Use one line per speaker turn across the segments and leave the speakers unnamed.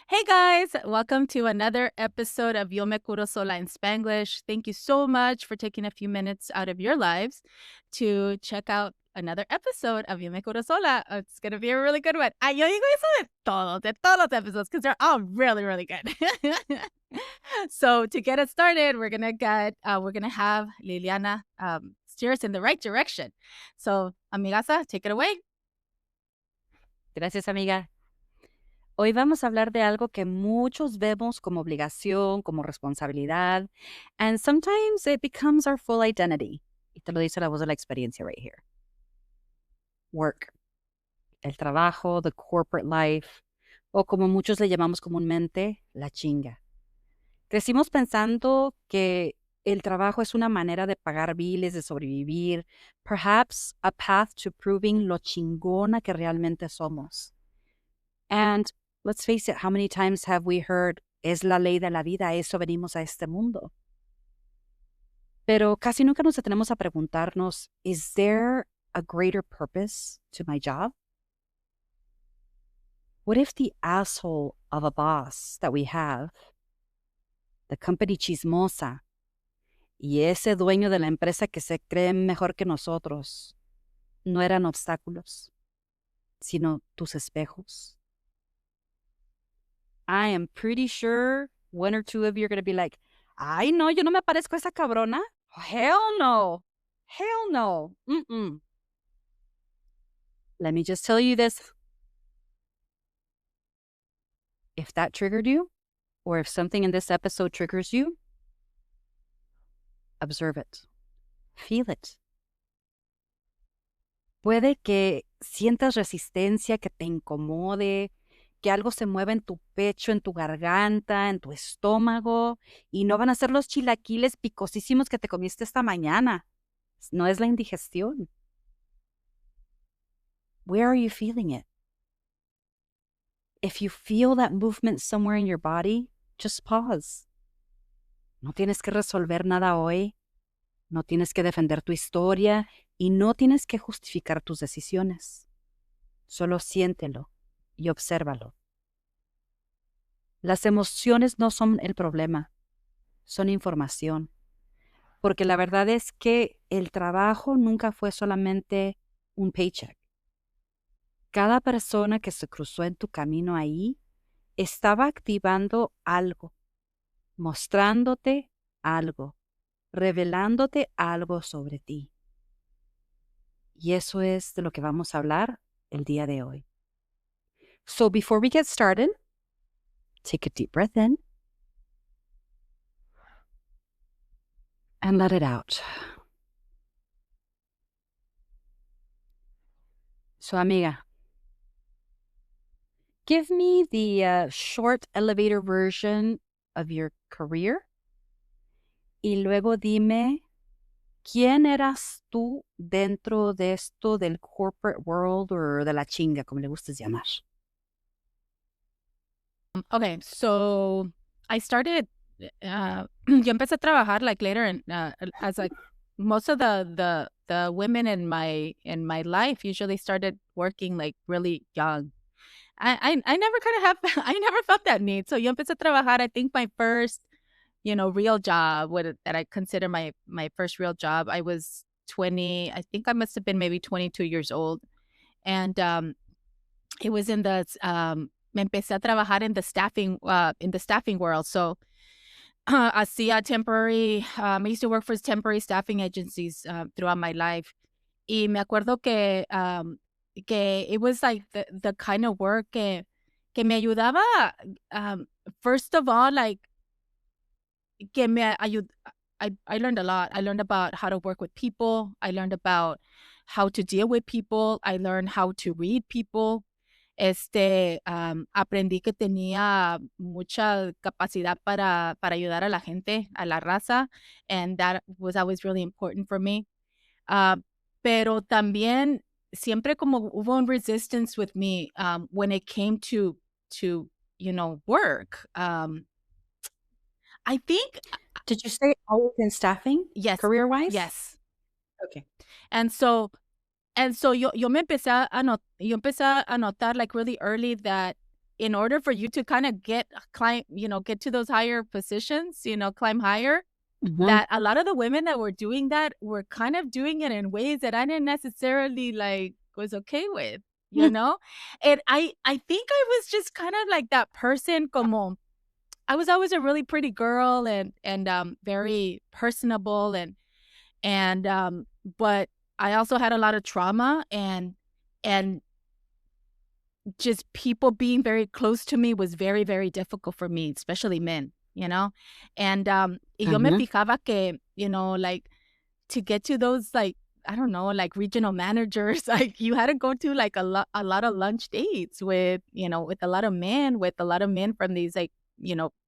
Hey guys, welcome to another episode of Yo Me Curo Sola in Spanglish. Thank you so much for taking a few minutes out of your lives to check out another episode of Yo Me Curo Sola. It's going to be a really good one. Yo digo eso de todos los episodes, because they're all really, really good. So to get us started, we're gonna have Liliana steer us in the right direction. So, amigasa, take it away.
Gracias, amiga. Hoy vamos a hablar de algo que muchos vemos como obligación, como responsabilidad, and sometimes it becomes our full identity. Y te lo dice la voz de la experiencia right here. Work, el trabajo, the corporate life, o como muchos le llamamos comúnmente, la chinga. Crecimos pensando que el trabajo es una manera de pagar biles, de sobrevivir, perhaps a path to proving lo chingona que realmente somos. And let's face it, how many times have we heard, es la ley de la vida, a eso venimos a este mundo? Pero casi nunca nos detenemos a preguntarnos, is there a greater purpose to my job? What if the asshole of a boss that we have, the company chismosa, y ese dueño de la empresa que se cree mejor que nosotros, no eran obstáculos, sino tus espejos? I am pretty sure one or two of you are going to be like, ay, no, yo no me parezco a esa cabrona. Hell no. Hell no. Mm-mm. Let me just tell you this. If that triggered you, or if something in this episode triggers you, observe it. Feel it. Puede que sientas resistencia, que te incomode, que algo se mueva en tu pecho, en tu garganta, en tu estómago, y no van a ser los chilaquiles picosísimos que te comiste esta mañana. No es la indigestión. Where are you feeling it? If you feel that movement somewhere in your body, just pause. No tienes que resolver nada hoy, no tienes que defender tu historia y no tienes que justificar tus decisiones. Solo siéntelo y obsérvalo. Las emociones no son el problema, son información. Porque la verdad es que el trabajo nunca fue solamente un paycheck. Cada persona que se cruzó en tu camino ahí estaba activando algo, mostrándote algo, revelándote algo sobre ti. Y eso es de lo que vamos a hablar el día de hoy. So before we get started, take a deep breath in and let it out. So, amiga, give me the short elevator version of your career y luego dime quién eras tú dentro de esto del corporate world o de la chinga, como le gustes llamar.
Okay, so I started. Yo empecé a trabajar like later, and as like most of the women in my life usually started working like really young. I never kind of have I never felt that need. So yo empecé a trabajar. I think my first real job, that I consider my first real job. I was 20. I think I must have been maybe 22 years old, and it was in the me empecé a trabajar in the staffing world. So hacía temporary, I used to work for temporary staffing agencies throughout my life. Y me acuerdo que it was like the kind of work que me ayudaba, first of all, like que me ayud I learned a lot. I learned about how to work with people. I learned about how to deal with people. I learned how to read people. Aprendí que tenía mucha capacidad para ayudar a la gente, a la raza, and that was always really important for me. Ah, pero también siempre como hubo un resistance with me, when it came to work. I think
Did you say always in staffing,
yes,
career-wise?
yes.
Okay.
And so yo empecé a notar like really early that in order for you to kind of climb, get to those higher positions, climb higher,
Mhm.
that a lot of the women that were doing that were kind of doing it in ways that I didn't necessarily like was okay with, you
Mm.
know? And I think I was just kind of like that person como I was always a really pretty girl and very personable and but I also had a lot of trauma and just people being very close to me was very, very difficult for me, especially men, you know? And y yo me
Mhm.
fijaba que, like to get to those like, I don't know, like regional managers, like you had to go to like a lot of lunch dates with a lot of men from these like,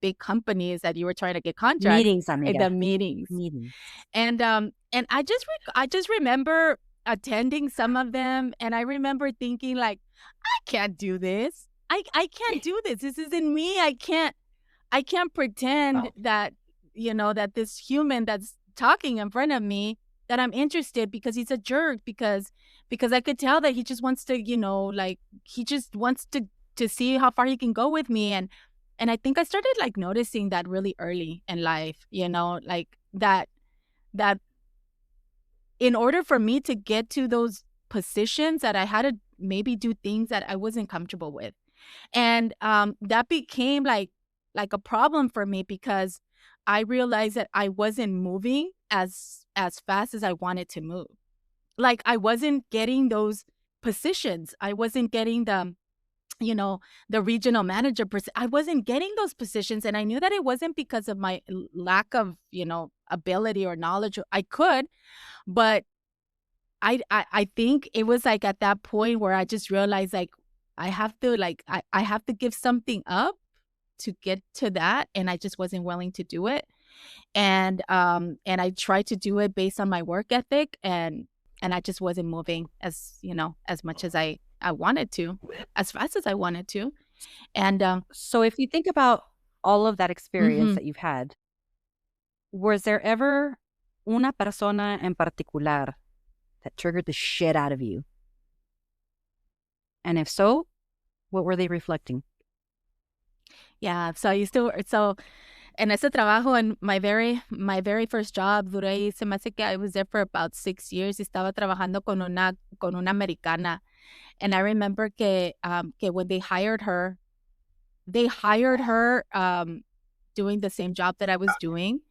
big companies that you were trying to get contracts
Meetings,
at
amiga.
the meetings.
Meetings.
And I just remember attending some of them, and I remember thinking like, "I can't do this. I can't do this. This isn't me. I can't pretend that, that this human that's talking in front of me, that I'm interested because he's a jerk, because I could tell that he just wants to, like he just wants to see how far he can go with me." And I think I started like noticing that really early in life, like that in order for me to get to those positions that I had to maybe do things that I wasn't comfortable with. And that became like a problem for me because I realized that I wasn't moving as fast as I wanted to move. Like I wasn't getting those positions. I wasn't getting you know, the regional manager I wasn't getting those positions, and I knew that it wasn't because of my lack of, ability or knowledge. I could, but I think it was, like, at that point where I just realized, like, I have to give something up to get to that, and I just wasn't willing to do it. And I tried to do it based on my work ethic, and I just wasn't moving as much as I wanted to, as fast as I wanted to. And
So if you think about all of that experience
mhm.
that you've had, was there ever una persona en particular that triggered the shit out of you? And if so, what were they reflecting?
Yeah, so I used to so en ese trabajo, en my very first job, duré ahí, se me hace que I was there for about 6 years, y estaba trabajando con una americana. And I remember que when they hired her, doing the same job that I was doing,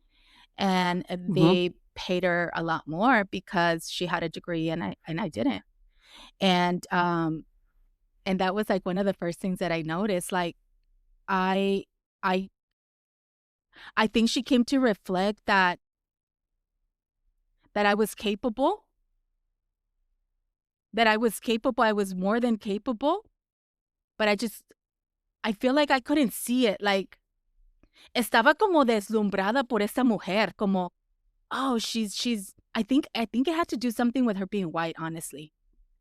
and
Mhm.
they paid her a lot more because she had a degree and I didn't. And that was, like, one of the first things that I noticed, like, I I I think she came to reflect that I was capable, I was more than capable, but I feel like I couldn't see it, like, estaba como deslumbrada por esta mujer, como, oh, she's I think it had to do something with her being white, honestly.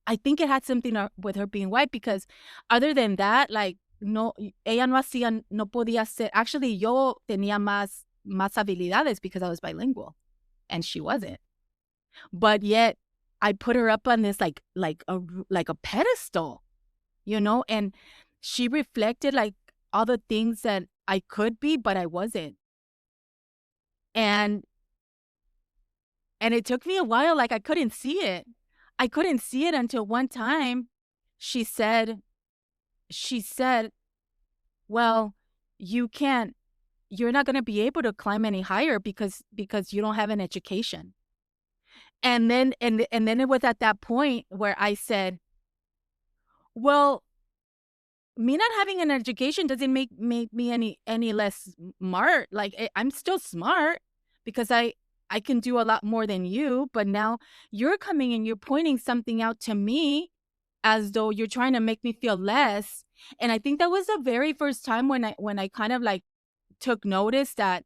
I think it had something with her being white because other than that, like, no, ella no podía hacer actually, yo tenía más habilidades because I was bilingual, and she wasn't. But yet, I put her up on this like a pedestal, and she reflected, like, all the things that I could be, but I wasn't. And and it took me a while, like, I couldn't see it. I couldn't see it until one time she said she said, "Well, you can't you're not gonna be able to climb any higher because you don't have an education." And then it was at that point where I said, "Well, me not having an education doesn't make me any less smart. Like, I'm still smart because I can do a lot more than you, but now you're coming and you're pointing something out to me as though you're trying to make me feel less." And I think that was the very first time when I kind of like took notice that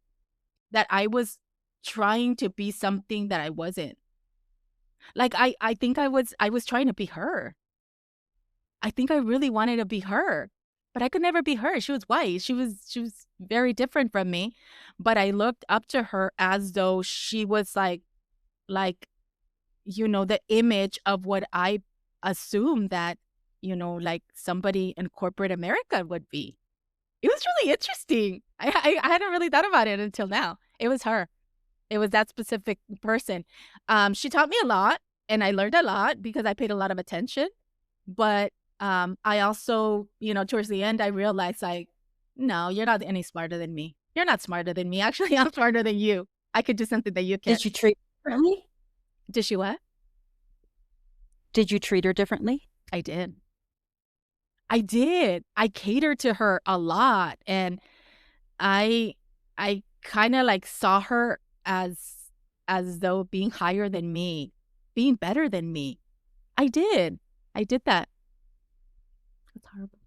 I was trying to be something that I wasn't. Like, I think I was trying to be her. I think I really wanted to be her, but I could never be her. She was white. She was very different from me, but I looked up to her as though she was like, the image of what I assumed that like somebody in corporate America would be. It was really interesting. I hadn't really thought about it until now. It was her. It was that specific person. She taught me a lot, and I learned a lot because I paid a lot of attention. But I also, towards the end, I realized like, no, you're not any smarter than me. You're not smarter than me. Actually, I'm smarter than you. I could do something that you can't.
Did you treat her differently?
Did she what?
Did you treat her differently?
I did. I did. I catered to her a lot, and I I kind of like saw her as though being higher than me, being better than me. I did. I did that. That's horrible.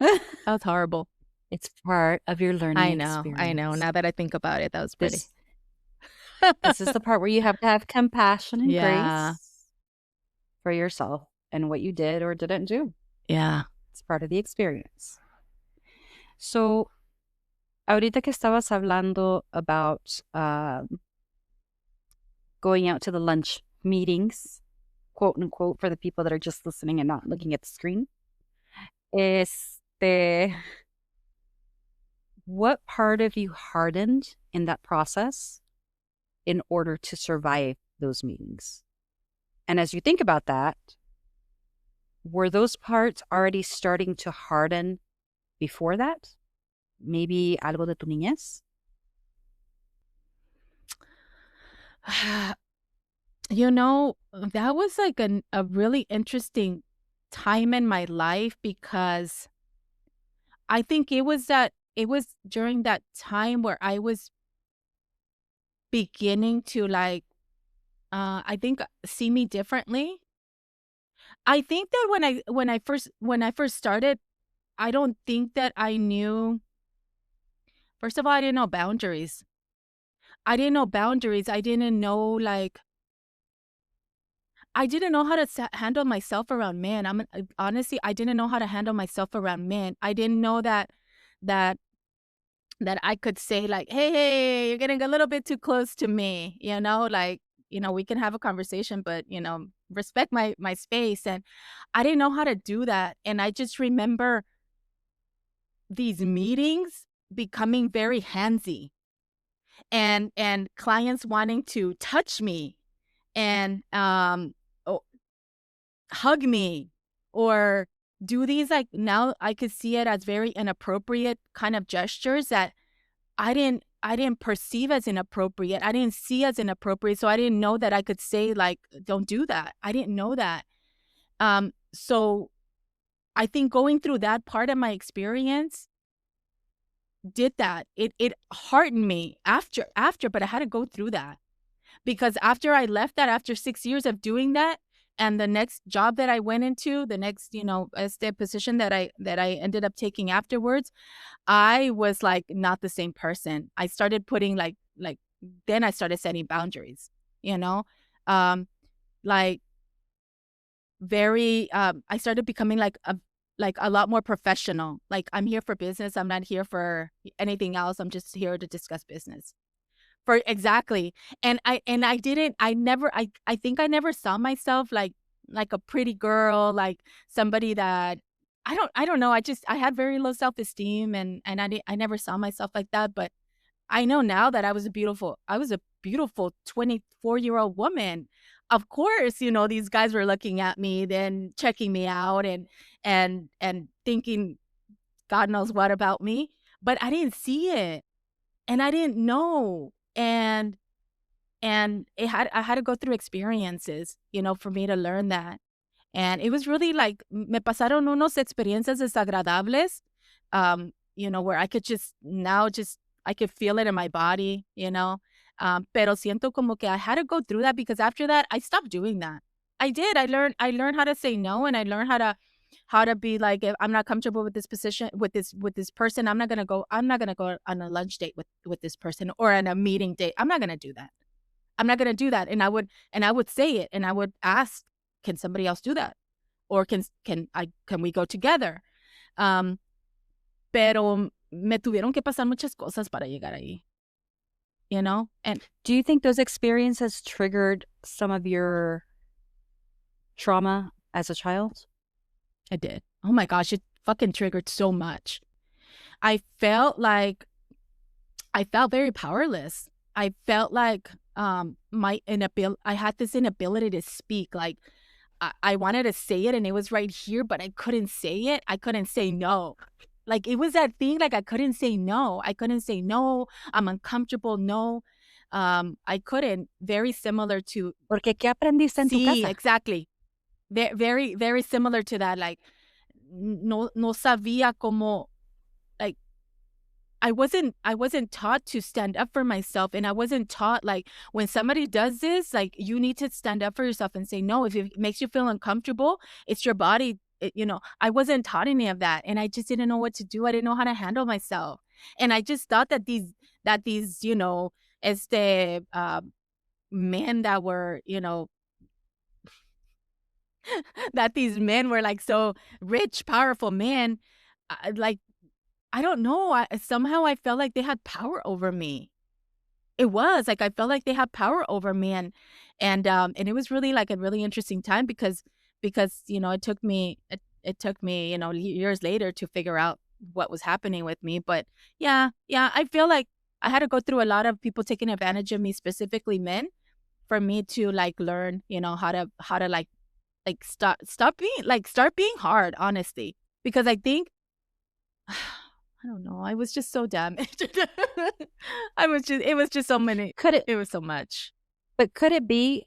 That was horrible.
It's part of your learning experience.
I know. Now that I think about it, that was pretty.
This is the part where you have to have compassion and
Yeah.
grace for yourself and what you did or didn't do.
Yeah.
It's part of the experience. So, ahorita que estabas hablando about going out to the lunch meetings, quote unquote, for the people that are just listening and not looking at the screen, what part of you hardened in that process in order to survive those meetings? And as you think about that, were those parts already starting to harden before that? Maybe algo de tu niñez?
That was like a really interesting time in my life because I think it was during that time where I was beginning to like, I think see me differently. I think that when I first started, I don't think that I knew. First of all, I didn't know boundaries. I didn't know boundaries. I didn't know like I didn't know how to handle myself around men. Honestly, I didn't know how to handle myself around men. I didn't know that that I could say like, hey, you're getting a little bit too close to me, like, we can have a conversation, but, respect my space. And I didn't know how to do that. And I just remember these meetings becoming very handsy and clients wanting to touch me and hug me or do these like now I could see it as very inappropriate kind of gestures that I didn't perceive as inappropriate. I didn't see as inappropriate. So I didn't know that I could say like, don't do that. I didn't know that. So I think going through that part of my experience did that. It hardened me after, but I had to go through that. Because after I left that, after 6 years of doing that, and the next job that I went into, the next, position that I ended up taking afterwards, I was like not the same person. I started putting then I started setting boundaries, like very I started becoming like a lot more professional. Like I'm here for business. I'm not here for anything else. I'm just here to discuss business. For exactly. And I didn't I think I never saw myself like a pretty girl, like somebody that I don't know. I had very low self-esteem and I never saw myself like that, but I know now that I was a beautiful 24-year-old woman. Of course, these guys were looking at me, then checking me out and thinking God knows what about me, but I didn't see it and I didn't know. And I had to go through experiences, for me to learn that. And it was really like me pasaron unos experiencias desagradables, where I could I could feel it in my body, pero siento como que I had to go through that because after that I stopped doing that. I did. I learned how to say no, and I learned how to be like, if I'm not comfortable with this position with this person, I'm not gonna go on a lunch date with this person or on a meeting date. I'm not gonna do that. I'm not gonna do that. And I would say it and I would ask, can somebody else do that? Or can we go together? Pero me tuvieron que pasar muchas cosas para llegar ahí. And
do you think those experiences triggered some of your trauma as a child?
I did. Oh my gosh, it fucking triggered so much. I felt like I felt very powerless. I felt like my inability I had this inability to speak. Like I wanted to say it and it was right here, but I couldn't say it. I couldn't say no. Like it was that thing, like I couldn't say no. I couldn't say no. I'm uncomfortable. No. I couldn't. Very similar to
Porque, ¿qué aprendiste en tu
sí,
casa?
exactly. Very, very similar to that. Like no sabía cómo like I wasn't taught to stand up for myself, and I wasn't taught, like, when somebody does this, like, you need to stand up for yourself and say no. If it makes you feel uncomfortable, it's your body, I wasn't taught any of that, and I just didn't know what to do. I didn't know how to handle myself, and I just thought that these, men that were, that these men were, like, so rich, powerful men, like, I don't know, somehow I felt like they had power over me. It was, like, I felt like they had power over me, and it was really, like, a really interesting time because, it took me, years later to figure out what was happening with me, but yeah, I feel like I had to go through a lot of people taking advantage of me, specifically men, for me to, like, learn, how to, start being hard, honestly, because I think I don't know, I was just so damaged. It was just so many
Could it
it was so much.
but could it be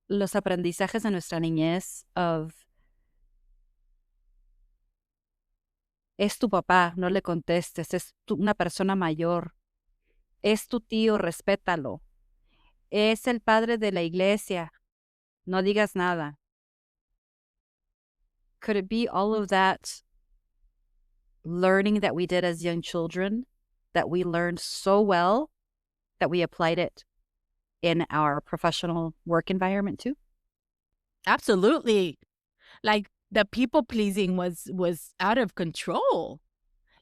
los aprendizajes de nuestra niñez of es tu papá, no le contestes, una persona mayor, es tu tío, respétalo, es el padre de la iglesia, no digas nada. Could it be all of that learning that we did as young children that we learned so well that we applied it in our professional work environment too?
Absolutely. Like, the people pleasing was out of control.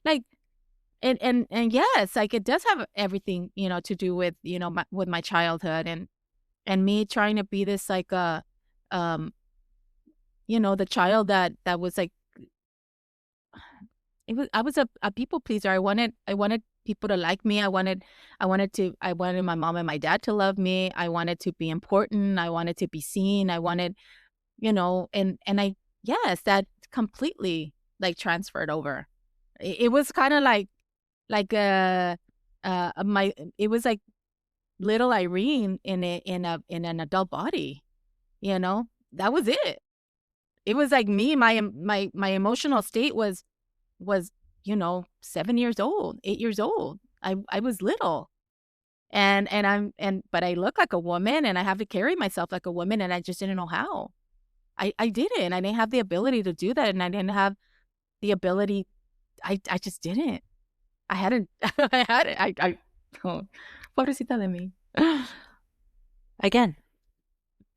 Like, and yes, like, it does have everything, to do with, with my childhood and me trying to be this, like, um, the child that was, like, I was a people pleaser. I wanted people to like me. I wanted my mom and my dad to love me. I wanted to be important. I wanted to be seen. I wanted, and I yes, that completely, like, transferred over. It was kind of like my it was like little Irene in an adult body, you know? That was it. It was like me, my emotional state was, 7 years old, 8 years old. I was little, but I look like a woman, and I have to carry myself like a woman, and I just didn't know how. I didn't. I didn't have the ability to do that, and I didn't have the ability I just didn't. I hadn't I hadn't I oh, pobrecita de mí.
Again,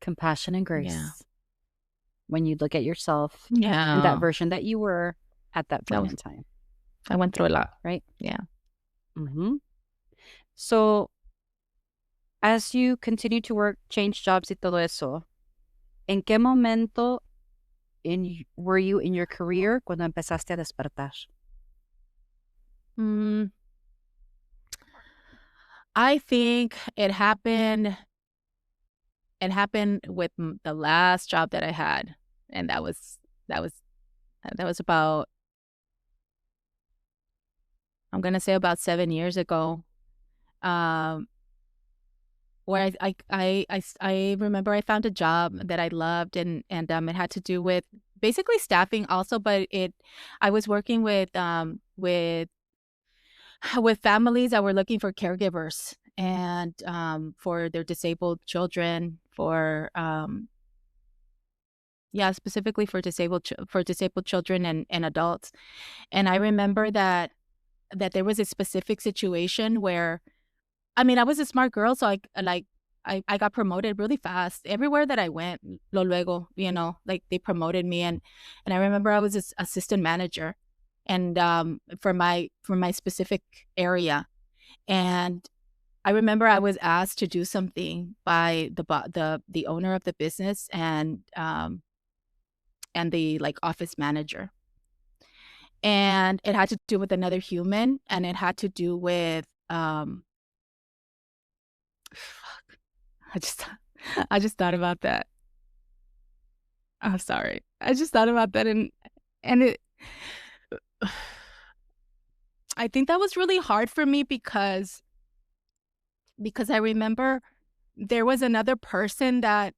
compassion and
Yeah.
grace when you look at yourself and that
Yeah.
version that you were at that
That
point
was
in time,
I went through a lot.
right?
Yeah.
hmm So, as you continue to work, change jobs y todo eso, ¿en qué momento were you in your career cuando empezaste a despertar?
Mm, I think it happened with the last job that I had, and that was about, I'm gonna say, about 7 years ago. Um, where I remember I found a job that I loved, and it had to do with basically staffing also, but I was working with families that were looking for caregivers, and for their disabled children, specifically for disabled children and adults. And I remember that there was a specific situation where, I mean, I was a smart girl, so I got promoted really fast everywhere that I went. Lo luego, like, they promoted me, and I remember I was this assistant manager, and for my specific area, and I remember I was asked to do something by the owner of the business, and the like office manager. And it had to do with another human, and it had to do with fuck, I just I just thought about that. I'm sorry. I just thought about that, and it I think that was really hard for me because I remember there was another person that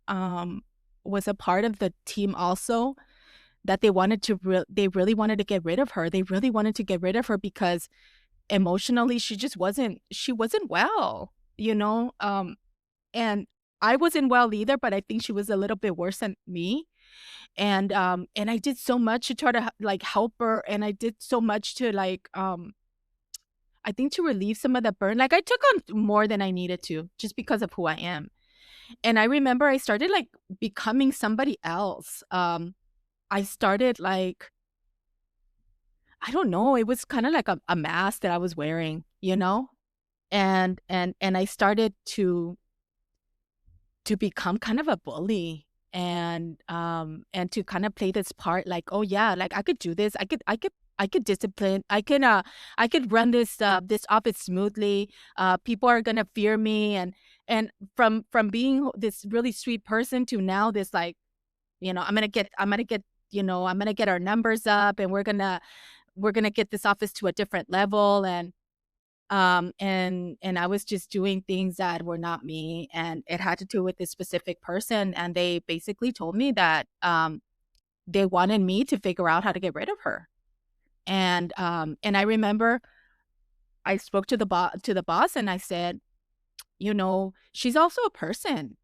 um was a part of the team also, that they really wanted to get rid of her. They really wanted to get rid of her because emotionally she wasn't well, you know? And I wasn't well either, but I think she was a little bit worse than me. And I did so much to try to like help her, and I did so much to like I think to relieve some of the burn. Like I took on more than I needed to just because of who I am. And I remember I started like becoming somebody else. I started like I don't know, it was kind of like a mask that I was wearing, you know? And I started to become kind of a bully, and to kind of play this part like, oh yeah, like I could do this. I could discipline. I could run this office smoothly. People are gonna fear me, and from being this really sweet person to now this like, I'm gonna get, I'm gonna get our numbers up, and we're gonna get this office to a different level. And I was just doing things that were not me, and it had to do with this specific person, and they basically told me that they wanted me to figure out how to get rid of her. And I remember I spoke to the boss, and I said, she's also a person,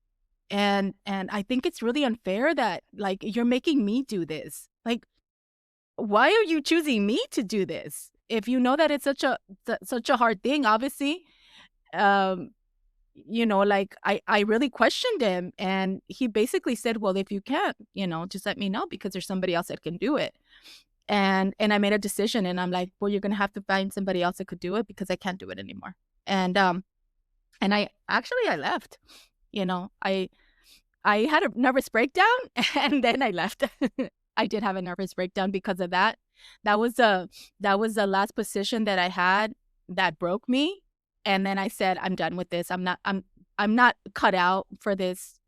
and I think it's really unfair that like you're making me do this. Like, why are you choosing me to do this? If you know that it's such a hard thing, obviously. Um, like I really questioned him, and he basically said, "Well, if you can't, just let me know because there's somebody else that can do it." And I made a decision, and I'm like, "Well, you're gonna have to find somebody else that could do it because I can't do it anymore." And I left. I had a nervous breakdown and then I left. I did have a nervous breakdown because of that. That was the that was the last position that I had that broke me. And then I said, I'm done with this. I'm not cut out for this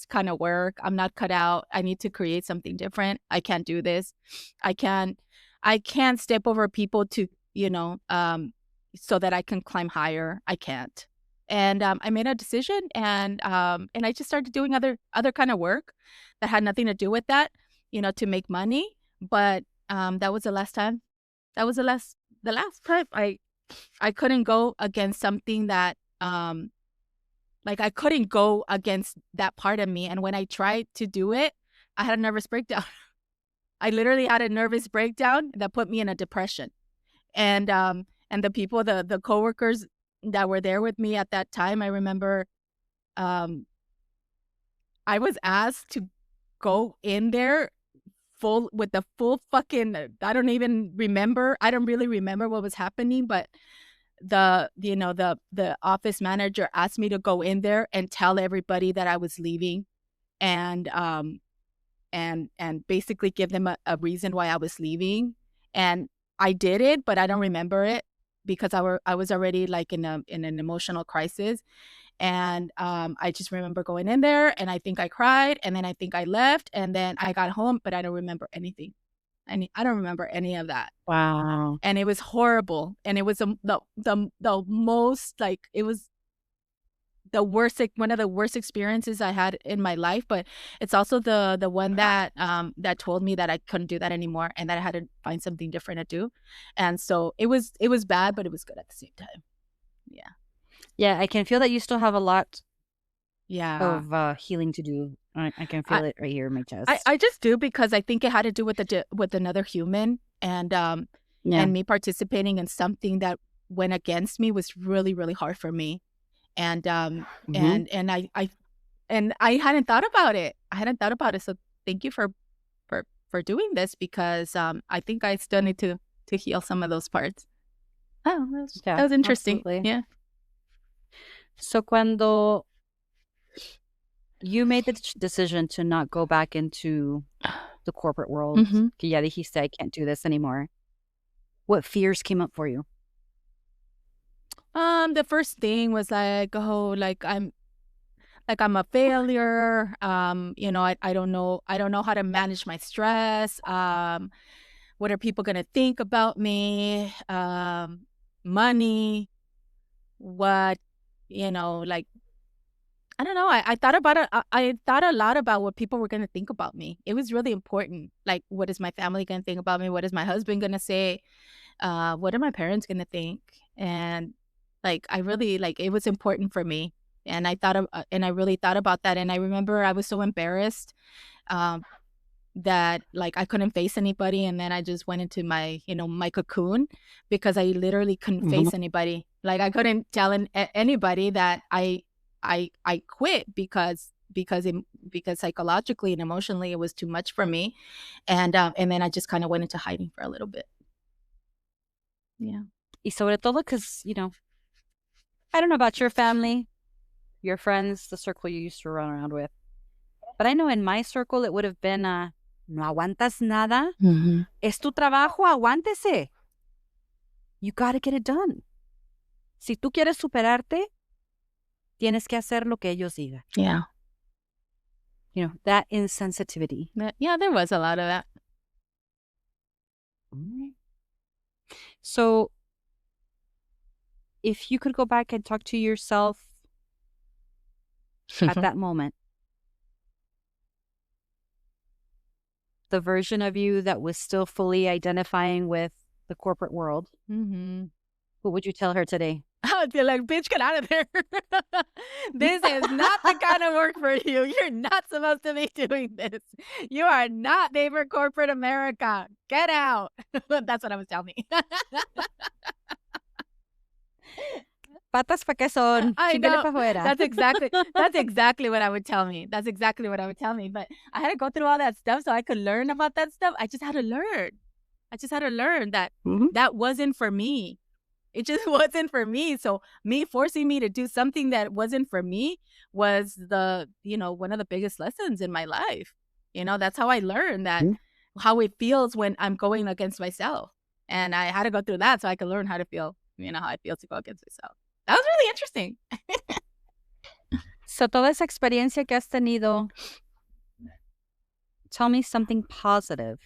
kind of work. I'm not cut out. I need to create something different. I can't do this. I can't I can't step over people to, so that I can climb higher. I can't. And I made a decision, and I just started doing other kind of work that had nothing to do with that, to make money. But that was the last time. That was the last time I couldn't go against something that like I couldn't go against that part of me. And when I tried to do it, I had a nervous breakdown. I literally had a nervous breakdown that put me in a depression. And the people, the coworkers that were there with me at that time, I remember um I was asked to go in there full with the full fucking I don't really remember what was happening, but the office manager asked me to go in there and tell everybody that I was leaving, and basically give them a reason why I was leaving. And I did it, but I don't remember it because I was already like in an emotional crisis. And I just remember going in there, and I think I cried, and then I think I left, and then I got home, but I don't remember anything. I don't remember any of that.
Wow.
And it was horrible, and it was the most like it was the worst, like one of the worst experiences I had in my life. But it's also the one that told me that I couldn't do that anymore, and that I had to find something different to do. And so it was bad, but it was good at the same time. Yeah.
Yeah, I can feel that you still have a lot
Yeah.
of healing to do. I can feel it right here in my chest.
I just do, because I think it had to do with with another human, and
Yeah.
me participating in something that went against me was really, really hard for me. And
Hmm.
and I hadn't thought about it. I hadn't thought about it. So thank you for doing this, because I think I still need to heal some of those parts. Oh, that
Yeah,
was interesting.
absolutely.
Yeah.
So cuando You made the decision to not go back into the corporate world.
Mm-hmm.
Que ya dijiste, I can't do this anymore. What fears came up for you?
The first thing was like, oh, I'm a failure. I don't know how to manage my stress. What are people gonna think about me? Money, what, like, I don't know. I thought about it. I thought a lot about what people were gonna think about me. It was really important. Like, what is my family gonna think about me? What is my husband gonna say? What are my parents gonna think? And like, I really like it was important for me. And I really thought about that. And I remember I was so embarrassed um, that like I couldn't face anybody, and then I just went into my cocoon because I literally couldn't
Mhm.
face anybody. Like I couldn't tell anybody that I quit because psychologically and emotionally it was too much for me, and then I just kind of went into hiding for a little bit. Yeah.
Y sobre todo because, I don't know about your family, your friends, the circle you used to run around with. But I know in my circle, it would have been, no aguantas nada.
Hmm.
Es tu trabajo, aguántese. You got to get it done. Si tú quieres superarte, tienes que hacer lo que ellos digan.
Yeah.
That insensitivity.
Yeah, there was a lot of that.
So if you could go back and talk to yourself at that moment, the version of you that was still fully identifying with the corporate world,
Hmm.
what would you tell her today?
I'd be like, bitch, get out of there. This is not the kind of work for you. You're not supposed to be doing this. You are not made for corporate America. Get out. That's what I was telling me.
Patas pa' qué son,
I
chingale
know.
pa' fuera.
That's exactly what I would tell me. That's exactly what I would tell me. But I had to go through all that stuff so I could learn about that stuff. I just had to learn. I just had to learn that
Mhm.
that wasn't for me. It just wasn't for me. So me forcing me to do something that wasn't for me was one of the biggest lessons in my life. That's how I learned that
Mhm.
how it feels when I'm going against myself. And I had to go through that so I could learn how to feel, how I feel to go against myself. That was really interesting.
So toda esa experiencia que has tenido, tell me something positive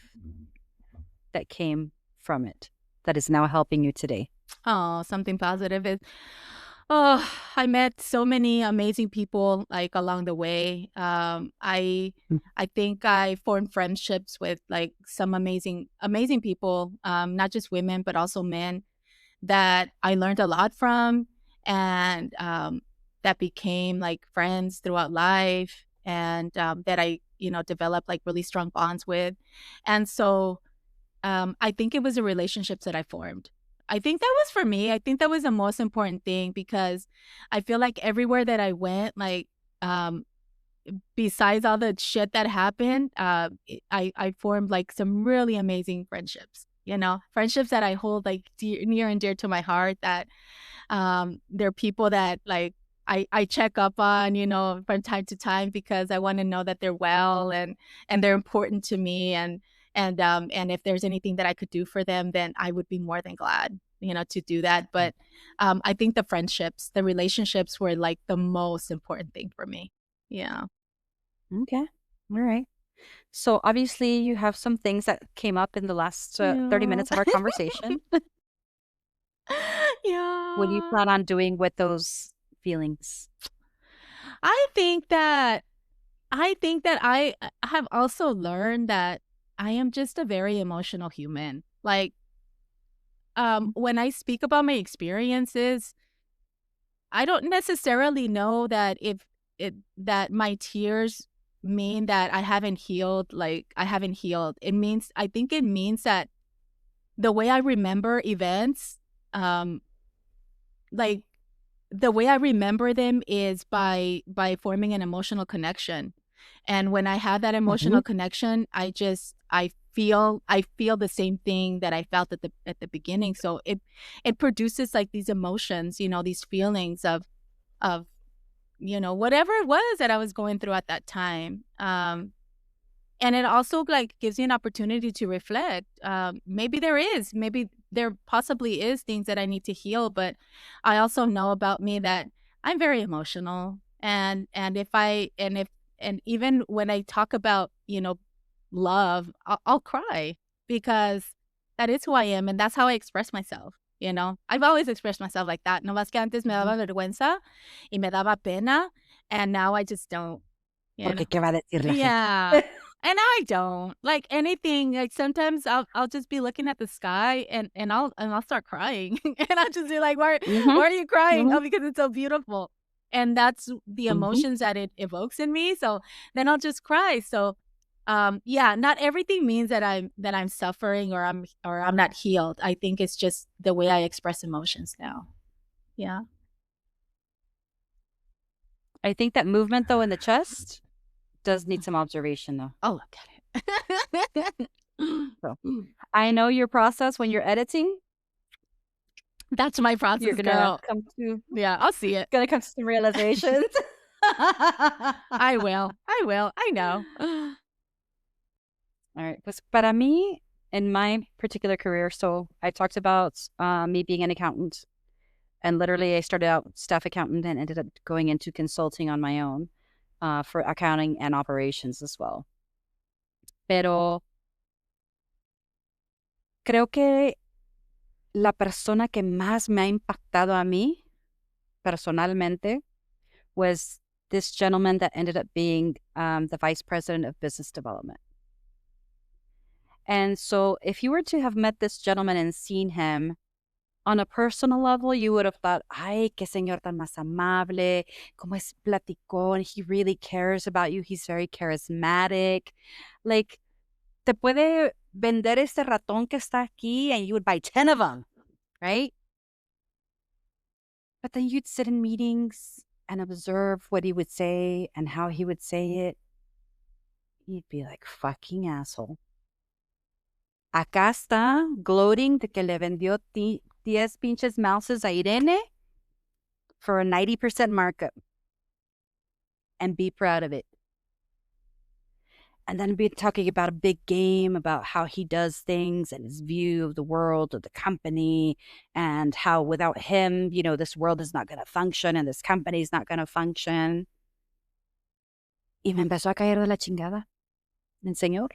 that came from it that is now helping you today.
Oh, something positive is oh, I met so many amazing people like along the way.
Mm.
I think I formed friendships with like some amazing people, not just women but also men that I learned a lot from, and that became like friends throughout life, and that I developed like really strong bonds with, and so I think it was the relationships that I formed. I think that was for me. I think that was the most important thing because I feel like everywhere that I went, like, um, besides all the shit that happened, I formed like some really amazing friendships. Friendships that I hold like near and dear to my heart. That they're people that like I check up on, from time to time because I want to know that they're well and they're important to me, and if there's anything that I could do for them, then I would be more than glad, to do that. But I think the relationships were like the most important thing for me. Yeah.
Okay. All right. So obviously you have some things that came up in the last 30
Yeah.
minutes of our conversation. What do you
Yeah.
plan on doing with those feelings?
I think that I have also learned that I am just a very emotional human. Like, when I speak about my experiences, I don't necessarily know that if it that my tears mean that I haven't healed, like I haven't healed. I think it means that the way I remember events, um, like the way I remember them is by forming an emotional connection. And when I have that
Mhm.
emotional connection, I feel the same thing that I felt at the beginning. So it produces like these emotions, these feelings of whatever it was that I was going through at that time. And it also like gives you an opportunity to reflect. Maybe there possibly is things that I need to heal, but I also know about me that I'm very emotional. And even when I talk about, love, I'll cry because that is who I am and that's how I express myself. I've always expressed myself like that. No más que antes me daba vergüenza y me daba pena, and now I just don't, you know.
Porque ¿qué va a decir la gente?
Yeah. And I don't. Like anything, like sometimes I'll just be looking at the sky and I'll start crying. And I'll just be like, why
Mhm,
are you crying?
mhm,
Oh, because it's so beautiful. And that's the
mhm.
emotions that it evokes in me. So then I'll just cry. So yeah, not everything means that I'm suffering or I'm not healed. I think it's just the way I express emotions now. Yeah.
I think that movement, though, in the chest does need some observation, though.
Oh, look at it.
So I know your process when you're editing.
That's my
You're
process,
gonna
girl.
come to
Yeah, I'll see it.
gonna come to some realizations.
I will. I will. I know.
All right. Pues para mí, in my particular career, so I talked about me being an accountant, and literally I started out staff accountant and ended up going into consulting on my own for accounting and operations as well. Pero creo que la persona que más me ha impactado a mí personalmente was this gentleman that ended up being the vice president of business development. And so if you were to have met this gentleman and seen him on a personal level, you would have thought, ay, qué señor tan más amable, cómo es platicón, he really cares about you, he's very charismatic. Like, te puede vender este ratón que está aquí and you would buy 10 of them, right? But then you'd sit in meetings and observe what he would say and how he would say it. You'd be like, fucking asshole. Acá está gloating de que le vendió 10 pinches mouses a Irene for a 90% markup. And be proud of it. And then be talking about a big game about how he does things and his view of the world, of the company, and how without him, this world is not going to function and this company is not going to function. Y me empezó a caer de la chingada, el señor.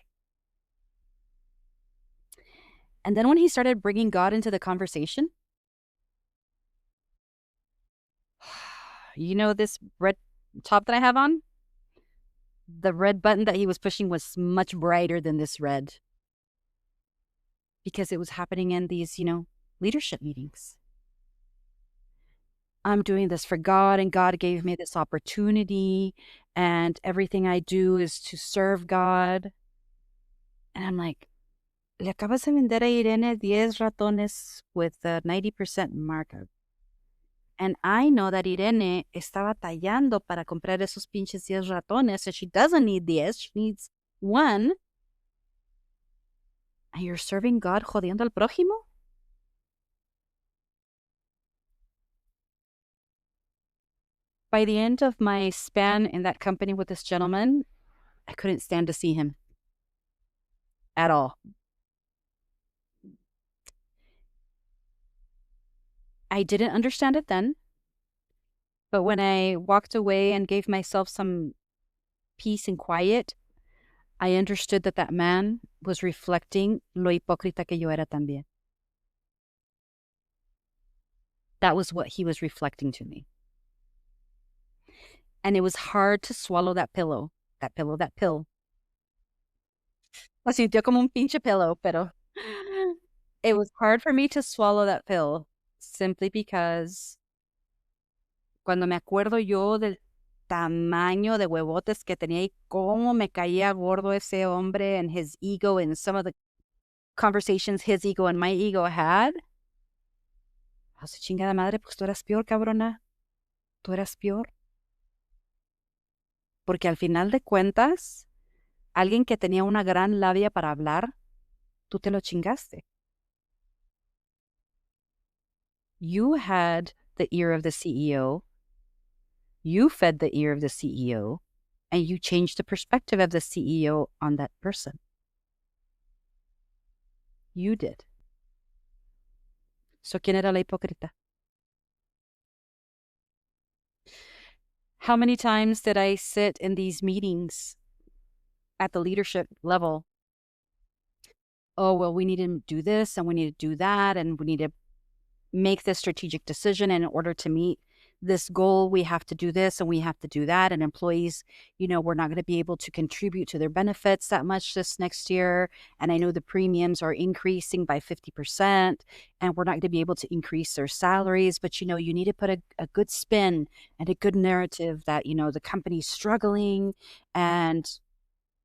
And then when he started bringing God into the conversation, this red top that I have on? The red button that he was pushing was much brighter than this red because it was happening in these, leadership meetings. I'm doing this for God and God gave me this opportunity and everything I do is to serve God. And I'm like, le acabas de vender a Irene 10 ratones with a 90% markup. And I know that Irene estaba tallando para comprar esos pinches 10 ratones, and she doesn't need 10, she needs 1. And you're serving God jodiendo al prójimo? By the end of my span in that company with this gentleman, I couldn't stand to see him at all. I didn't understand it then, but when I walked away and gave myself some peace and quiet, I understood that man was reflecting lo hipócrita que yo era también. That was what he was reflecting to me. And it was hard to swallow that pill. Lo sintió como un pinche pillow, pero it was hard for me to swallow that pill simply because cuando me acuerdo yo del tamaño de huevotes que tenía y cómo me caía gordo ese hombre and his ego and some of the conversations his ego and my ego had, I was chingada madre, pues tú eras peor, cabrona. Tú eras peor. Porque al final de cuentas, alguien que tenía una gran labia para hablar, tú te lo chingaste. You had the ear of the CEO. You fed the ear of the CEO and you changed the perspective of the CEO on that person. You did. So, ¿quién era la hipócrita? How many times did I sit in these meetings at the leadership level? Oh, well, we need to do this and we need to do that and we need to make this strategic decision. And in order to meet this goal, we have to do this and we have to do that. And employees, we're not going to be able to contribute to their benefits that much this next year. And I know the premiums are increasing by 50% and we're not going to be able to increase their salaries. But, you need to put a good spin and a good narrative that, the company's struggling and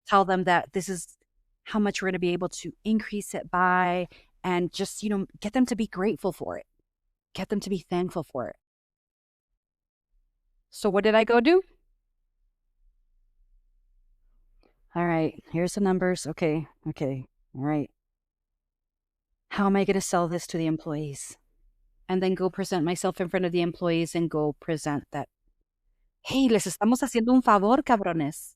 tell them that this is how much we're going to be able to increase it by and just, get them to be grateful for it. Get them to be thankful for it. So what did I go do? All right, here's the numbers. Okay. All right. How am I going to sell this to the employees? And then go present myself in front of the employees and go present that, hey, les estamos haciendo un favor, cabrones.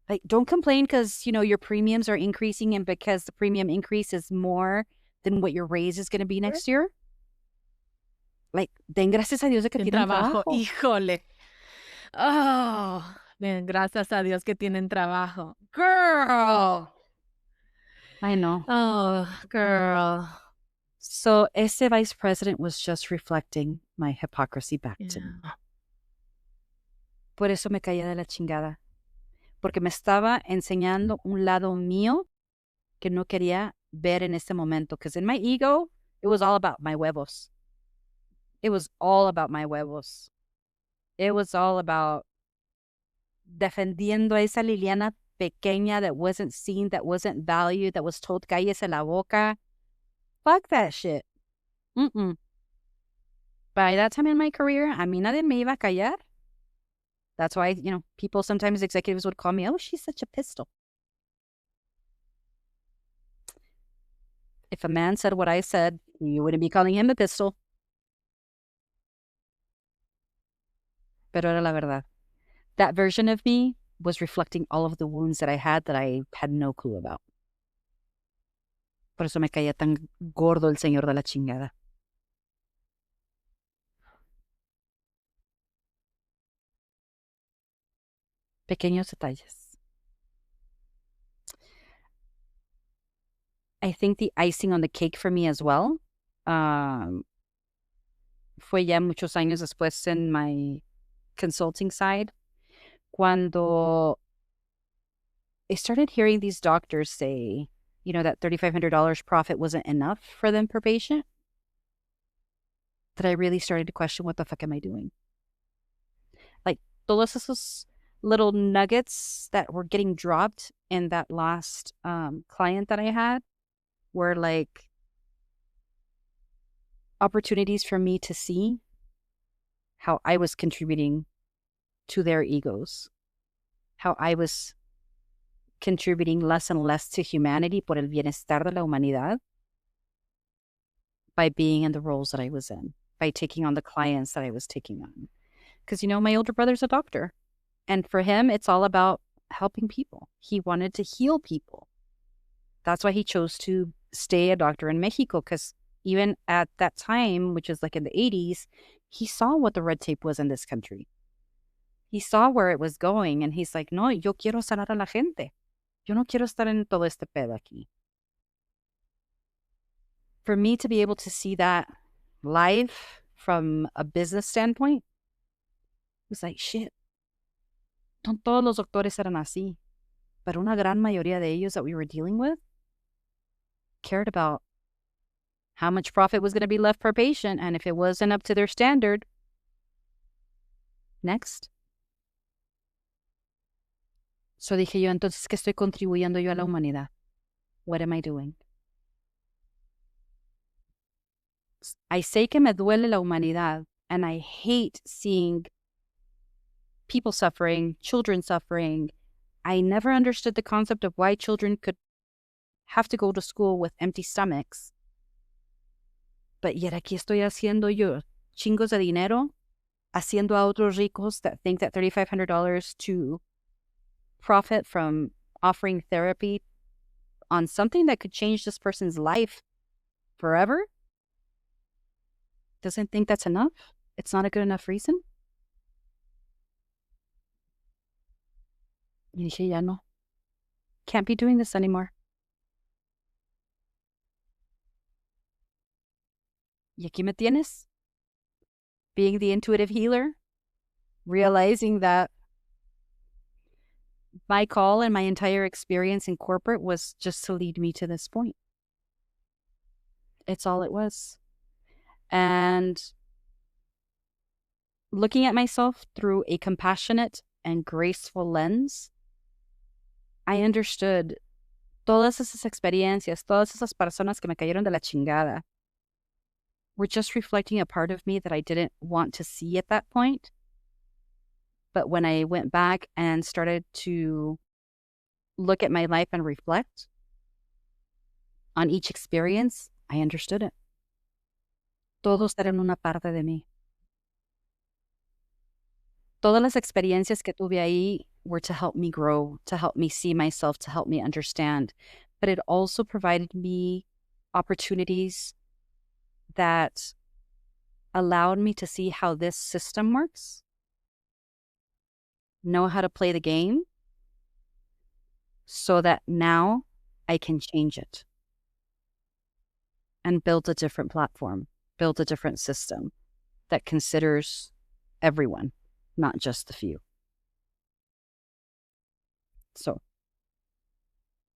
Like, don't complain because, your premiums are increasing and because the premium increase is more than what your raise is going to be next year. Like, den gracias a Dios de que tienen trabajo.
Híjole. Oh, den gracias a Dios que tienen trabajo. Girl.
I know.
Oh, girl.
So, ese vice president was just reflecting my hypocrisy back to me. Por eso me caía de la chingada. Porque me estaba enseñando un lado mío que no quería ver en este momento. Because in my ego, it was all about my huevos. It was all about my huevos. It was all about defendiendo a esa Liliana pequeña that wasn't seen, that wasn't valued, that was told cállese la boca. Fuck that shit. By that time in my career, a mí nadie me iba a callar. That's why, people, sometimes executives would call me, oh, she's such a pistol. If a man said what I said, you wouldn't be calling him a pistol. Pero era la verdad. That version of me was reflecting all of the wounds that I had no clue about. Por eso me caía tan gordo el señor de la chingada. Pequeños detalles. I think the icing on the cake for me as well fue ya muchos años después en my consulting side, cuando I started hearing these doctors say, that $3,500 profit wasn't enough for them per patient, that I really started to question, what the fuck am I doing? Like, todos esos little nuggets that were getting dropped in that last client that I had were like opportunities for me to see how I was contributing to their egos, how I was contributing less and less to humanity por el bienestar de la humanidad by being in the roles that I was in, by taking on the clients that I was taking on. Because, my older brother's a doctor. And for him, it's all about helping people. He wanted to heal people. That's why he chose to stay a doctor in Mexico, because even at that time, which is like in the 80s, he saw what the red tape was in this country. He saw where it was going, and he's like, no, yo quiero sanar a la gente. Yo no quiero estar en todo este pedo aquí. For me to be able to see that live from a business standpoint, it was like, shit. No todos los doctores eran así, but una gran mayoría de ellos that we were dealing with cared about how much profit was going to be left per patient, and if it wasn't up to their standard, next. So dije yo, entonces, ¿qué estoy contribuyendo yo a la humanidad? What am I doing? I say que me duele la humanidad, and I hate seeing people suffering, children suffering. I never understood the concept of why children could have to go to school with empty stomachs. But yet aquí estoy haciendo yo chingos de dinero haciendo a otros ricos that think that $3,500 to profit from offering therapy on something that could change this person's life forever doesn't think that's enough. It's not a good enough reason. Y dije, ya no. Can't be doing this anymore. Y aquí me tienes, being the intuitive healer, realizing that my call and my entire experience in corporate was just to lead me to this point. It's all it was. And looking at myself through a compassionate and graceful lens, I understood todas esas experiencias, todas esas personas que me cayeron de la chingada were just reflecting a part of me that I didn't want to see at that point. But when I went back and started to look at my life and reflect on each experience, I understood it. Todos eran una parte de mí. Todas las experiencias que tuve ahí were to help me grow, to help me see myself, to help me understand. But it also provided me opportunities that allowed me to see how this system works, know how to play the game, so that now I can change it and build a different platform, build a different system that considers everyone, not just the few. So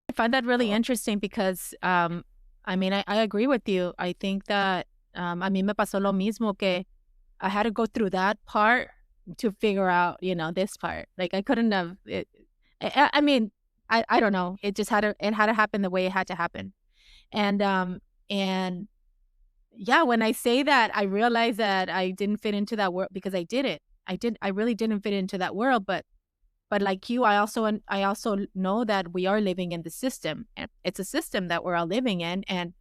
I find that really interesting because, I mean, I agree with you. I think that a mí me pasó lo mismo que I had to go through that part to figure out, this part. Like I couldn't have. I mean, I don't know. It just it had to happen the way it had to happen, and yeah, when I say that, I realize that I didn't fit into that world because I didn't. I really didn't fit into that world, but like you, I also know that we are living in the system, and it's a system that we're all living in, and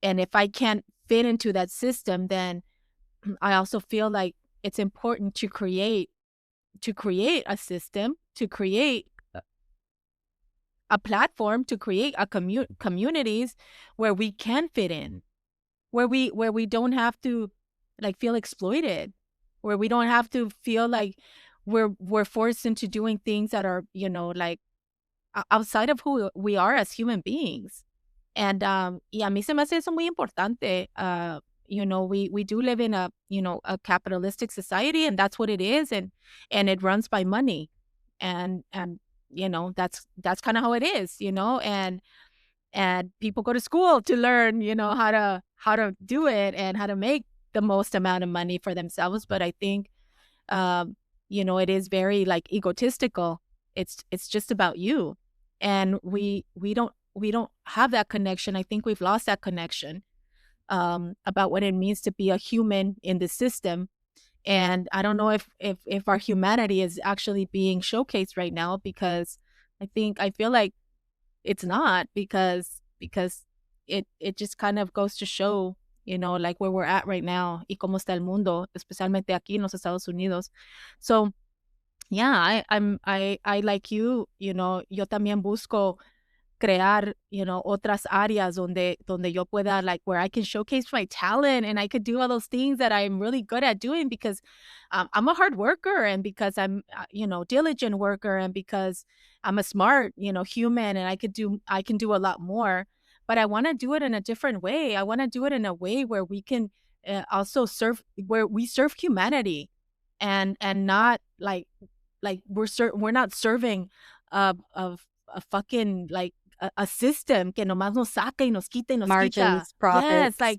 if I can't fit into that system, then I also feel like it's important to create a system, to create a platform, to create a communities where we can fit in, where we don't have to like feel exploited, where we don't have to feel like we're forced into doing things that are, like outside of who we are as human beings. And y a mí se me hace eso muy importante. We do live in a capitalistic society, and that's what it is, and it runs by money, and that's kind of how it is, and people go to school to learn, how to do it and how to make the most amount of money for themselves. But I think, it is very like egotistical. It's just about you, and we don't have that connection. I think we've lost that connection about what it means to be a human in the system. And I don't know if our humanity is actually being showcased right now, because I feel like it's not, because it just kind of goes to show, like where we're at right now y cómo está el mundo, especialmente aquí en los Estados Unidos. So yeah, I like yo también busco crear, otras áreas donde yo pueda, like, where I can showcase my talent and I could do all those things that I'm really good at doing, because I'm a hard worker, and because I'm, diligent worker, and because I'm a smart, human, and I can do a lot more. But I want to do it in a different way. I want to do it in a way where we can also where we serve humanity, and not like we're not serving of a fucking like a system que nomás nos saca y nos quita y nos quita.
margins, profits.
Yes,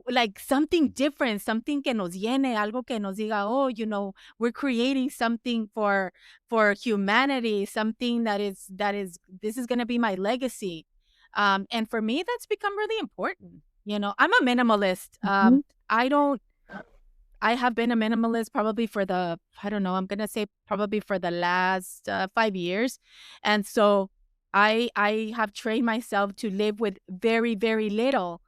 like something different, something que nos llene, algo que nos diga, oh, we're creating something for humanity, something that is this is going to be my legacy. And for me, that's become really important. I'm a minimalist.
Mhm.
I have been a minimalist probably for I don't know, I'm going to say probably for the last 5 years. And so I have trained myself to live with very, very little.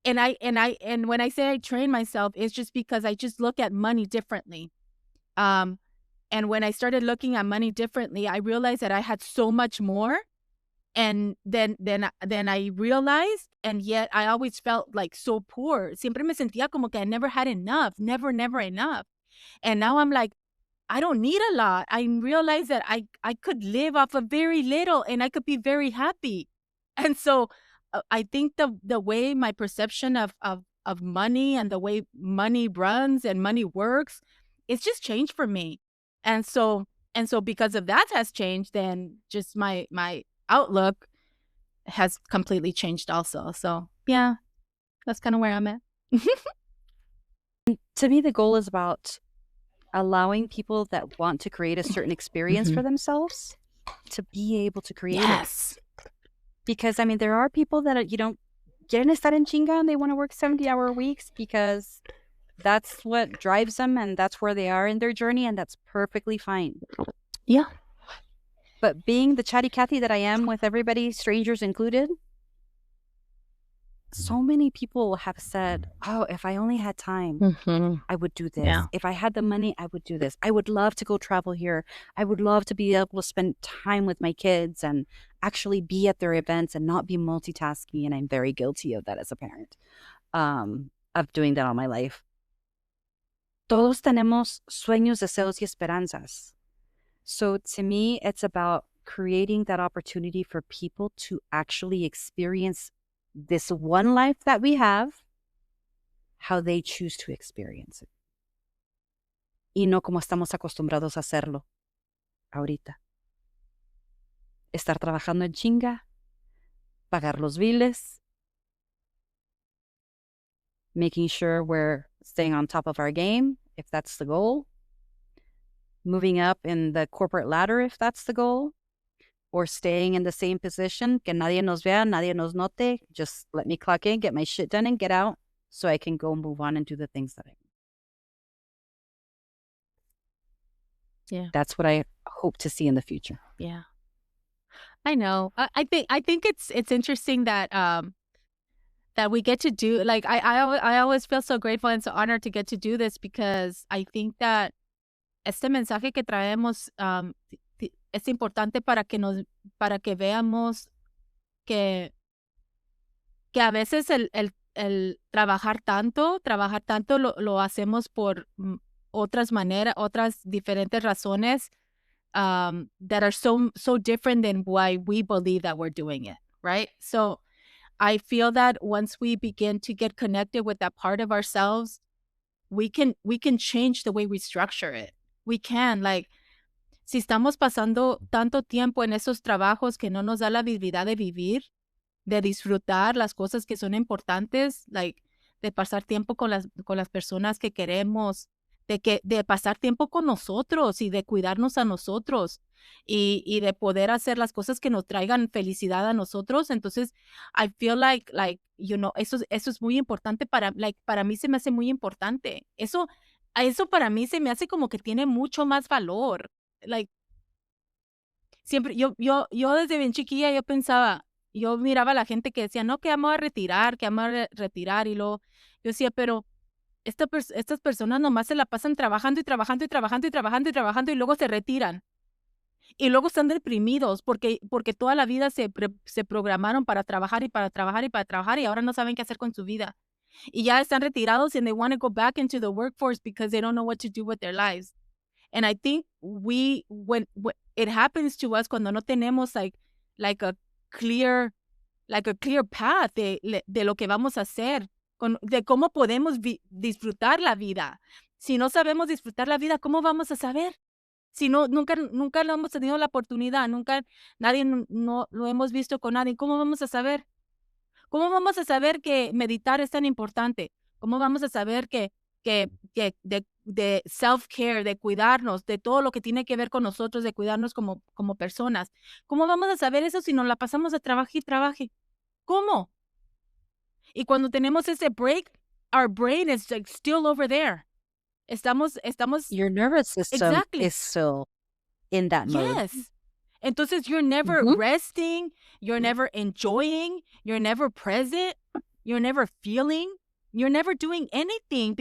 And when I say I train myself, it's just because I just look at money differently. Um, and when I started looking at money differently, I realized that I had so much more and then I realized, and yet I always felt like so poor. Siempre me sentía como que I never had enough, never enough. And now I'm like, I don't need a lot. I realize that I could live off of very little and I could be very happy. And so I think the way my perception of money and the way money runs and money works, it's just changed for me. And so because of that has changed, then just my outlook has completely changed also. So yeah, that's kind of where I'm at.
To me, the goal is about allowing people that want to create a certain experience for
Mhm.
themselves to be able to create it.
Yes.
Because, I mean, there are people that, quieren estar en chinga and they want to work 70-hour weeks because that's what drives them and that's where they are in their journey, and that's perfectly fine.
Yeah.
But being the chatty Cathy that I am with everybody, strangers included, so many people have said, oh, if I only had time,
Mhm.
I would do this.
Yeah.
If I had the money, I would do this. I would love to go travel here. I would love to be able to spend time with my kids and actually be at their events and not be multitasking. And I'm very guilty of that as a parent, of doing that all my life. Todos tenemos sueños, deseos, y esperanzas. So to me, it's about creating that opportunity for people to actually experience this one life that we have, how they choose to experience it. Y no como estamos acostumbrados a hacerlo ahorita. Estar trabajando en chinga, pagar los biles, making sure we're staying on top of our game, if that's the goal, moving up in the corporate ladder, if that's the goal, or staying in the same position, que nadie nos vea, nadie nos note, just let me clock in, get my shit done, and get out so I can go move on and do the things that I want.
Yeah.
That's what I hope to see in the future.
Yeah. I know. I think it's interesting that that we get to do, like, I always feel so grateful and so honored to get to do this, because I think that este mensaje que traemos es importante para que veamos que a veces el trabajar tanto lo hacemos por otras maneras, otras diferentes razones, that are so different than why we believe that we're doing it, right? So I feel that once we begin to get connected with that part of ourselves, we can change the way we structure it. We can, like, si estamos pasando tanto tiempo en esos trabajos que no nos da la habilidad de vivir, de disfrutar las cosas que son importantes, like, de pasar tiempo con las personas que queremos, de pasar tiempo con nosotros y de cuidarnos a nosotros y de poder hacer las cosas que nos traigan felicidad a nosotros. Entonces, I feel like, eso es muy importante para mí se me hace muy importante. Eso para mí se me hace como que tiene mucho más valor. Like, siempre, yo desde bien chiquilla, yo miraba a la gente que decía: "No, que vamos a retirar, que vamos a retirar", y luego yo decía: "Pero estas personas nomás se la pasan trabajando, y trabajando, y trabajando, y trabajando, y trabajando, y luego se retiran". Y luego están deprimidos porque toda la vida se programaron para trabajar, y para trabajar, y para trabajar, y ahora no saben qué hacer con su vida. Y ya están retirados, and they wanna go back into the workforce because they don't know what to do with their lives. And I think when it happens to us cuando no tenemos like a clear path de lo que vamos a hacer, de cómo podemos disfrutar la vida. Si no sabemos disfrutar la vida, ¿cómo vamos a saber? Si no, nunca lo hemos tenido la oportunidad, nunca nadie no lo hemos visto con nadie, ¿cómo vamos a saber? ¿Cómo vamos a saber que meditar es tan importante? ¿Cómo vamos a saber que de self-care, de cuidarnos, de todo lo que tiene que ver con nosotros, de cuidarnos como personas? ¿Cómo vamos a saber eso si nos la pasamos de trabajo y trabaje? ¿Cómo? Y cuando tenemos ese break, our brain is like still over there. Estamos
Your nervous system
exactly.
is still in that mode.
Yes. Entonces, you're never
Mhm.
resting, you're never enjoying, you're never present, You're never feeling. You're never doing anything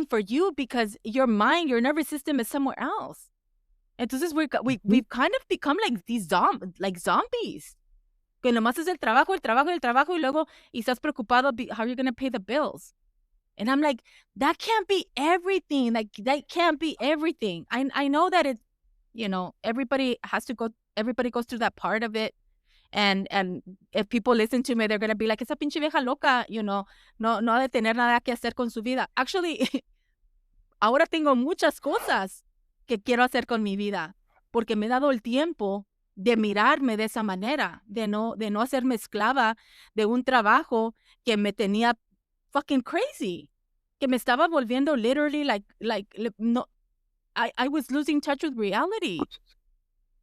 for you because your mind, your nervous system is somewhere else. Entonces we've kind of become like these zombies. Que nomás es el trabajo, y luego y estás preocupado how you're going to pay the bills. And I'm like, that can't be everything. Like, that can't be everything. I know that it, everybody goes through that part of it. And if people listen to me, they're going to be like, esa pinche vieja loca, no ha de tener nada que hacer con su vida. Actually, ahora tengo muchas cosas que quiero hacer con mi vida, porque me he dado el tiempo de mirarme de esa manera, de no hacerme esclava de un trabajo que me tenía fucking crazy, que me estaba volviendo literally no, I was losing touch with reality,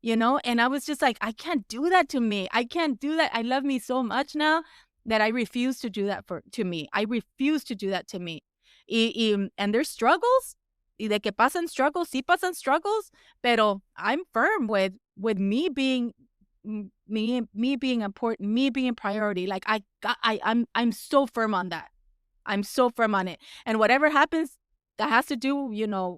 and I was just like, I can't do that to me. I can't do that. I love me so much now that I refuse to do that to me. I refuse to do that to me. And there's struggles, y de que pasan struggles, sí pasan struggles, pero I'm firm with me being me being important, me being priority. Like I'm so firm on that. I'm so firm on it. And whatever happens that has to do,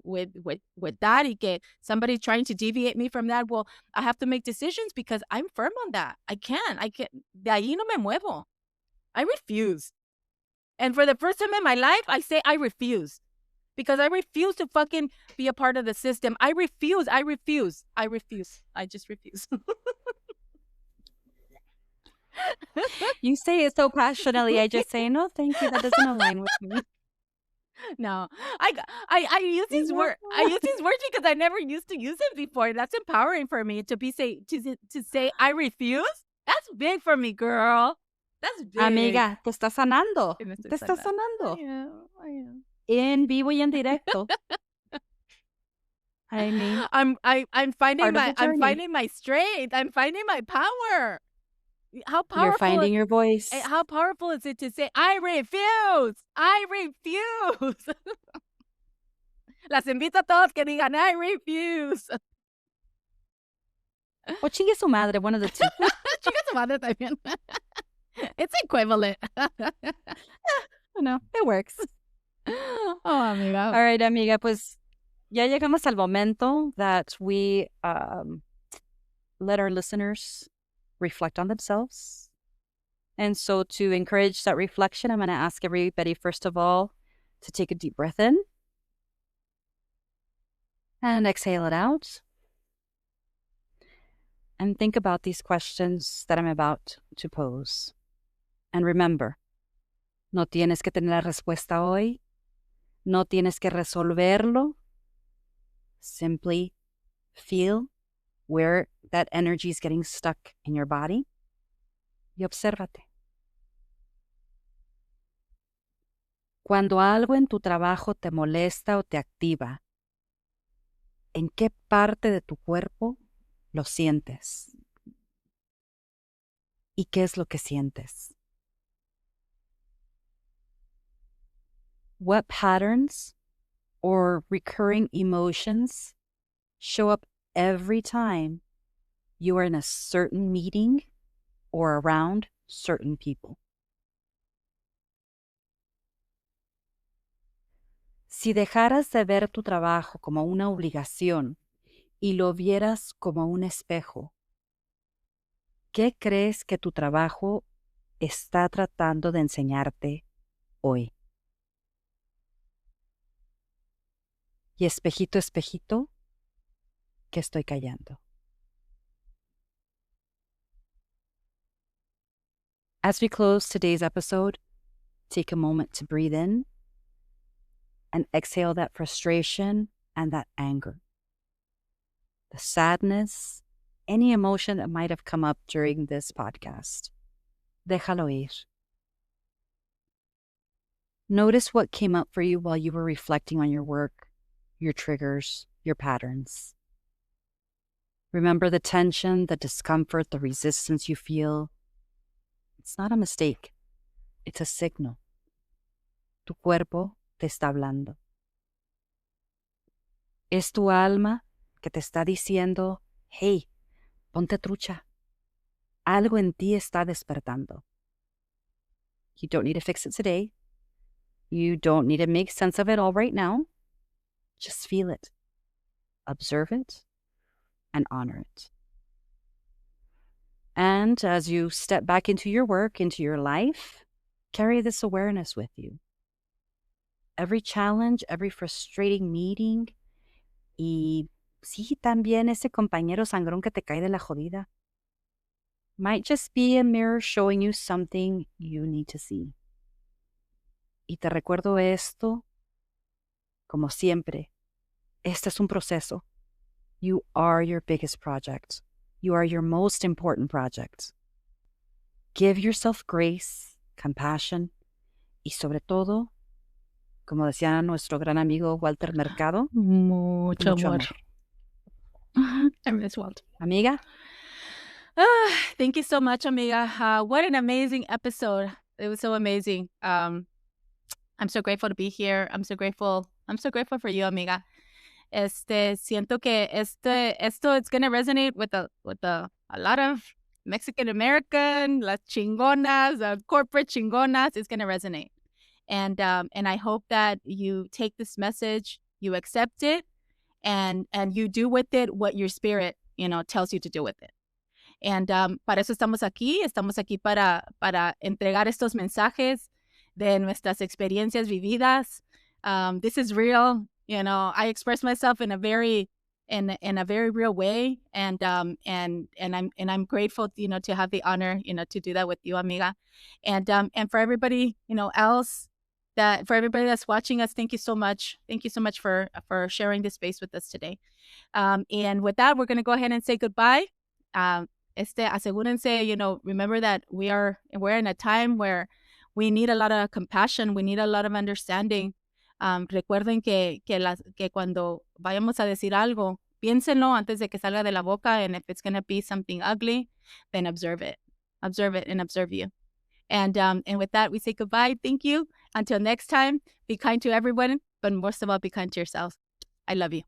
with that, y que somebody trying to deviate me from that, well, I have to make decisions because I'm firm on that. I can't. De ahí no me muevo. I refuse. And for the first time in my life, I say I refuse. Because I refuse to fucking be a part of the system. I refuse. I just refuse.
You say it so passionately. I just say, no, thank you. That doesn't align with me.
No, I use these words. I use these words because I never used to use them before. That's empowering for me to say I refuse. That's big for me, girl. That's big.
Amiga, te estás sanando.
Sí, me estoy
Te estás sanando.
I am.
En vivo y en directo. I mean,
I'm finding
I'm
finding my strength. I'm finding my power. How powerful!
You're finding your voice.
How powerful is it to say, I refuse? I refuse. Las invito a todos que digan, I refuse.
O chingue su madre, one of the two.
Chinga su madre también. It's equivalent.
No, it works.
Oh, amiga.
All right, amiga, pues ya llegamos al momento that we let our listeners reflect on themselves. And so to encourage that reflection, I'm going to ask everybody, first of all, to take a deep breath in and exhale it out. And think about these questions that I'm about to pose. And remember, no tienes que tener la respuesta hoy. No tienes que resolverlo. Simply feel where that energy is getting stuck in your body y obsérvate. Cuando algo en tu trabajo te molesta o te activa, ¿en qué parte de tu cuerpo lo sientes? ¿Y qué es lo que sientes? What patterns or recurring emotions show up every time you are in a certain meeting or around certain people? Si dejaras de ver tu trabajo como una obligación y lo vieras como un espejo, ¿qué crees que tu trabajo está tratando de enseñarte hoy? Y espejito, espejito, ¿qué estoy callando? As we close today's episode, take a moment to breathe in and exhale that frustration and that anger, the sadness, any emotion that might have come up during this podcast. Déjalo ir. Notice what came up for you while you were reflecting on your work, your triggers, your patterns. Remember the tension, the discomfort, the resistance you feel. It's not a mistake. It's a signal. Tu cuerpo te está hablando. Es tu alma que te está diciendo, hey, ponte trucha. Algo en ti está despertando. You don't need to fix it today. You don't need to make sense of it all right now. Just feel it, observe it, and honor it. And as you step back into your work, into your life, carry this awareness with you. Every challenge, every frustrating meeting, y sí, también ese compañero sangrón que te cae de la jodida, might just be a mirror showing you something you need to see. Y te recuerdo esto, como siempre, este es un proceso. You are your biggest project. You are your most important project. Give yourself grace, compassion, y sobre todo, como decía nuestro gran amigo Walter Mercado,
Mucho
mucho
amor.
amor.
I miss Walt.
Amiga,
Thank you so much, amiga. What an amazing episode. It was so amazing. I'm so grateful to be here. I'm so grateful for you, amiga. Siento que esto it's gonna resonate with a lot of Mexican American, las chingonas, corporate chingonas. It's gonna resonate, and I hope that you take this message, you accept it, and you do with it what your spirit tells you to do with it. And para eso estamos aquí para entregar estos mensajes de nuestras experiencias vividas. This is real, I express myself in a very real way, and I'm grateful, to have the honor, to do that with you, amiga, and for everybody, else for everybody that's watching us, thank you so much for sharing this space with us today. And with that, we're going to go ahead and say goodbye. Asegúrense, remember that we're in a time where we need a lot of compassion, we need a lot of understanding. Recuerden que cuando vayamos a decir algo, piénsenlo antes de que salga de la boca, and if it's going to be something ugly, then observe it and observe you. And with that, we say goodbye. Thank you. Until next time, be kind to everyone, but most of all, be kind to yourself. I love you.